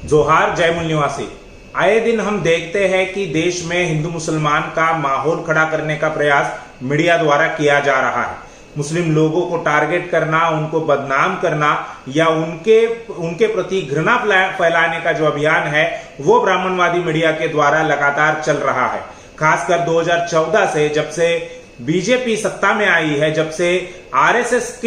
जोहार जय मूल निवासी। आए दिन हम देखते हैं कि देश में हिंदू मुसलमान का माहौल खड़ा करने का प्रयास मीडिया द्वारा किया जा रहा है। मुस्लिम लोगों को टारगेट करना, उनको बदनाम करना या उनके प्रति घृणा फैलाने का जो अभियान है वो ब्राह्मणवादी मीडिया के द्वारा लगातार चल रहा है। खासकर 2014 से, जब से बीजेपी सत्ता में आई है, जब से आरएसएस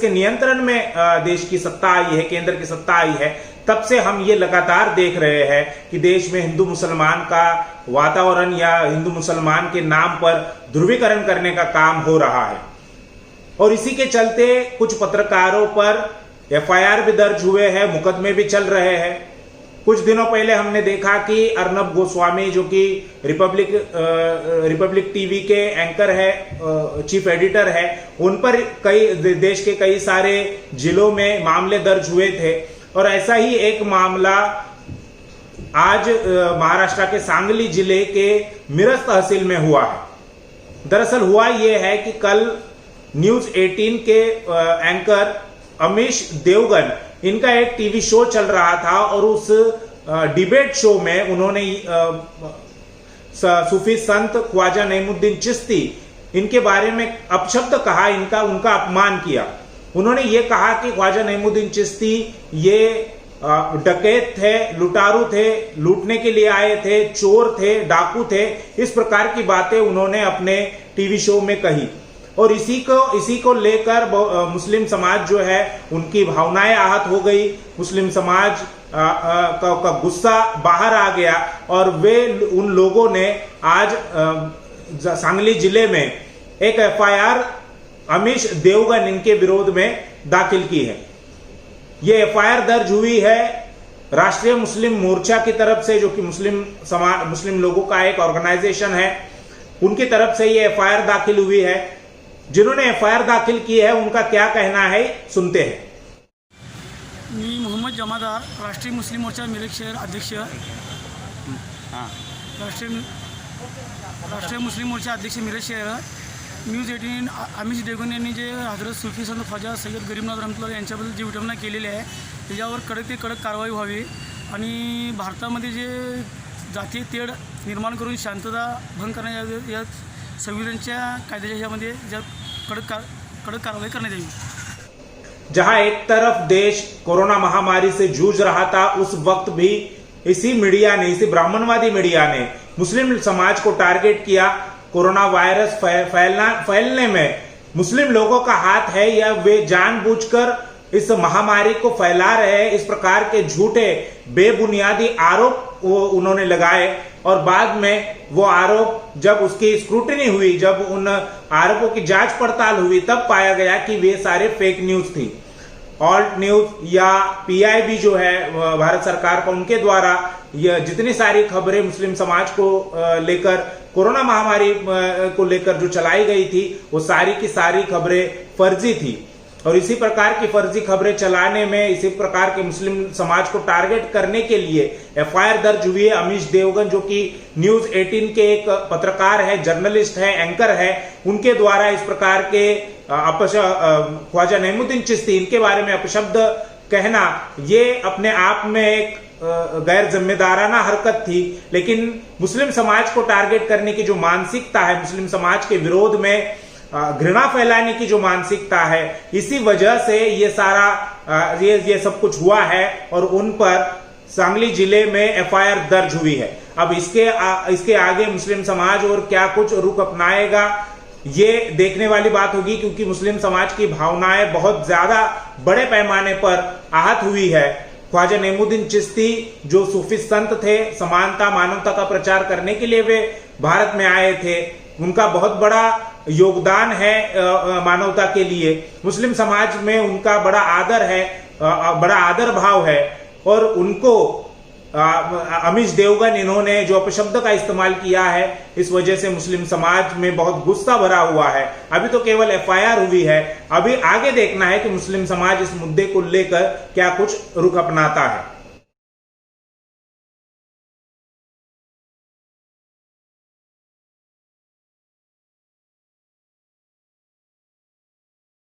के नियंत्रण में देश की सत्ता आई है, केंद्र की सत्ता आई है, तब से हम ये लगातार देख रहे हैं कि देश में हिंदू मुसलमान का वातावरण या हिंदू मुसलमान के नाम पर ध्रुवीकरण करने का काम हो रहा है। और इसी के चलते कुछ पत्रकारों पर एफआईआर भी दर्ज हुए हैं, मुकदमे भी चल रहे हैं। कुछ दिनों पहले हमने देखा कि अर्नब गोस्वामी, जो कि रिपब्लिक टीवी के एंकर है, चीफ एडिटर है, उन पर देश के कई सारे जिलों में मामले दर्ज हुए थे। और ऐसा ही एक मामला आज महाराष्ट्र के सांगली जिले के मिरज तहसील में हुआ है। दरअसल हुआ यह है कि कल न्यूज 18 के एंकर अमीश देवगन, इनका एक टीवी शो चल रहा था और उस डिबेट शो में उन्होंने सूफी संत ख्वाजा नईमुद्दीन चिश्ती, इनके बारे में अपशब्द कहा, उनका अपमान किया। उन्होंने ये कहा कि ख्वाजा नईमुद्दीन चिश्ती ये डकैत थे, लुटारू थे, लूटने के लिए आए थे, चोर थे, डाकू थे। इस प्रकार की बातें उन्होंने अपने टीवी शो में कही और इसी को लेकर मुस्लिम समाज जो है उनकी भावनाएं आहत हो गई। मुस्लिम समाज का गुस्सा बाहर आ गया और उन लोगों ने आज सांगली जिले में एक एफआईआर अमीश देवगन इनके विरोध में दाखिल की है। ये एफआईआर दर्ज हुई है राष्ट्रीय मुस्लिम मोर्चा की तरफ से, जो कि मुस्लिम लोगों का एक ऑर्गेनाइजेशन है, उनकी तरफ से ये एफआईआर दाखिल हुई है। जिन्होंने एफआईआर दाखिल की है उनका क्या कहना है, सुनते हैं। मी मोहम्मद जमादार, राष्ट्रीय मुस्लिम मोर्चा मिरज शहर अध्यक्ष, राष्ट्रीय मुस्लिम मोर्चा अध्यक्ष मिरज शहर। न्यूज 18 अमीश देवगन यांनी जे हजरत सुफी संत ख्वाजा सय्यद गरीबनाथ रहमतुल्लाह यांच्याबद्दल जी विटंबना केलेली आहे त्याच्यावर कडक ते कडक कारवाई व्हावी आणि भारतामध्ये जे जातीय तेढ निर्माण करून शांतता भंग करण्याच्या या संविधानाच्या कायद्याच्या ह्यामध्ये कडक कारवाई करण्यात यावी। जहां एक तरफ देश कोरोना महामारी से जूझ रहा था, उस वक्त भी इसी ब्राह्मणवादी मीडिया ने मुस्लिम समाज को टारगेट किया। कोरोना वायरस फैलने में मुस्लिम लोगों का हाथ है या वे जानबूझकर इस महामारी को फैला रहे हैं, इस प्रकार के झूठे बेबुनियादी आरोप उन्होंने लगाए। और बाद में वो आरोप जब उसकी स्क्रूटिनी हुई, जब उन आरोपों की जांच पड़ताल हुई, तब पाया गया कि वे सारे फेक न्यूज थी। ऑल्ट न्यूज या पीआईबी जो है भारत सरकार का, उनके द्वारा यह जितनी सारी खबरें मुस्लिम समाज को लेकर, कोरोना महामारी को लेकर जो चलाई गई थी, वो सारी की सारी खबरें फर्जी थी। और इसी प्रकार की फर्जी खबरें चलाने में, इसी प्रकार के मुस्लिम समाज को टारगेट करने के लिए एफआईआर दर्ज हुई है। अमीश देवगन, जो कि न्यूज 18 के एक पत्रकार है, जर्नलिस्ट है, एंकर है, उनके द्वारा इस प्रकार के ख्वाजा नईमुद्दीन चिश्ती, इनके बारे में अपशब्द कहना, ये अपने आप में एक गैर जिम्मेदाराना हरकत थी। लेकिन मुस्लिम समाज को टारगेट करने की जो मानसिकता है, मुस्लिम समाज के विरोध में घृणा फैलाने की जो मानसिकता है, इसी वजह से ये सारा ये सब कुछ हुआ है और उन पर सांगली जिले में एफआईआर दर्ज हुई है। अब इसके आगे मुस्लिम समाज और क्या कुछ रुख अपनाएगा, ये देखने वाली बात होगी, क्योंकि मुस्लिम समाज की भावनाएं बहुत ज्यादा बड़े पैमाने पर आहत हुई है। ख्वाजा नईमुद्दीन चिश्ती जो सूफी संत थे, समानता मानवता का प्रचार करने के लिए वे भारत में आए थे, उनका बहुत बड़ा योगदान है मानवता के लिए। मुस्लिम समाज में उनका बड़ा आदर है, बड़ा आदर भाव है। और उनको अमीश देवगन, इन्होंने जो अपशब्द का इस्तेमाल किया है, इस वजह से मुस्लिम समाज में बहुत गुस्सा भरा हुआ है। अभी तो केवल एफआईआर हुई है, अभी आगे देखना है कि मुस्लिम समाज इस मुद्दे को लेकर क्या कुछ रुख अपनाता है।